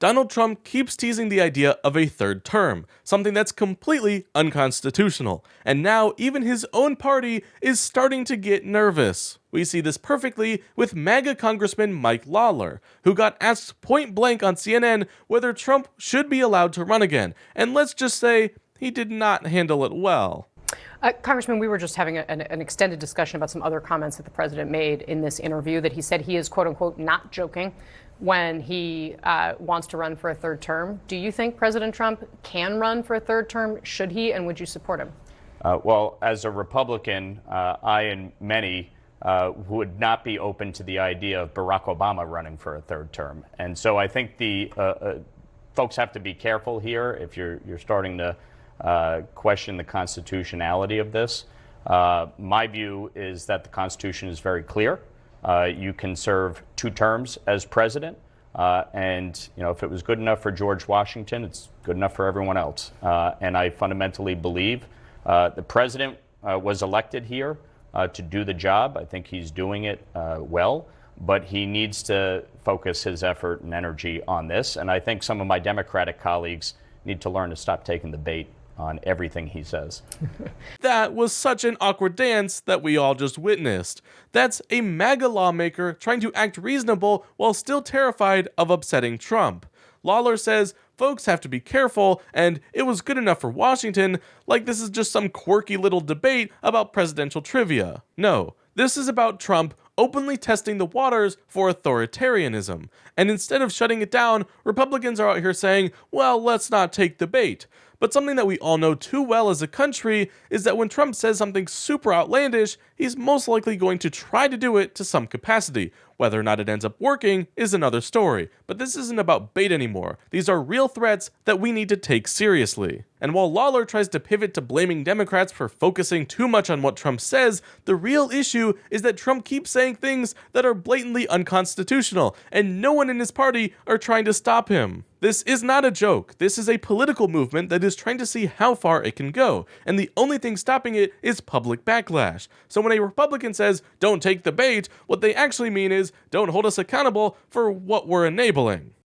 Donald Trump keeps teasing the idea of a third term, something that's completely unconstitutional, and now even his own party is starting to get nervous. We see this perfectly with MAGA Congressman Mike Lawler, who got asked point blank on CNN whether Trump should be allowed to run again, and let's just say he did not handle it well. Congressman, we were just having an extended discussion about some other comments that the president made in this interview, that he said he is, quote unquote, not joking when he wants to run for a third term. Do you think President Trump can run for a third term? Should he? And would you support him? Well, as a Republican, I and many would not be open to the idea of Barack Obama running for a third term. And so I think the folks have to be careful here if you're starting to question the constitutionality of this. My view is that the Constitution is very clear. You can serve 2 terms as president, and if it was good enough for George Washington, it's good enough for everyone else. And I fundamentally believe the president was elected here to do the job. I think he's doing it well, but he needs to focus his effort and energy on this. And I think some of my Democratic colleagues need to learn to stop taking the bait on everything he says. That was such an awkward dance that we all just witnessed. That's a MAGA lawmaker trying to act reasonable while still terrified of upsetting Trump. Lawler says folks have to be careful, and it was good enough for Washington, like this is just some quirky little debate about presidential trivia. No, this is about Trump openly testing the waters for authoritarianism. And instead of shutting it down, Republicans are out here saying, well, let's not take the bait. But something that we all know too well as a country is that when Trump says something super outlandish, he's most likely going to try to do it to some capacity. Whether or not it ends up working is another story. But this isn't about bait anymore. These are real threats that we need to take seriously. And while Lawler tries to pivot to blaming Democrats for focusing too much on what Trump says, the real issue is that Trump keeps saying things that are blatantly unconstitutional, and no one in his party are trying to stop him. This is not a joke. This is a political movement that is trying to see how far it can go, and the only thing stopping it is public backlash. So when a Republican says, don't take the bait, what they actually mean is, don't hold us accountable for what we're enabling.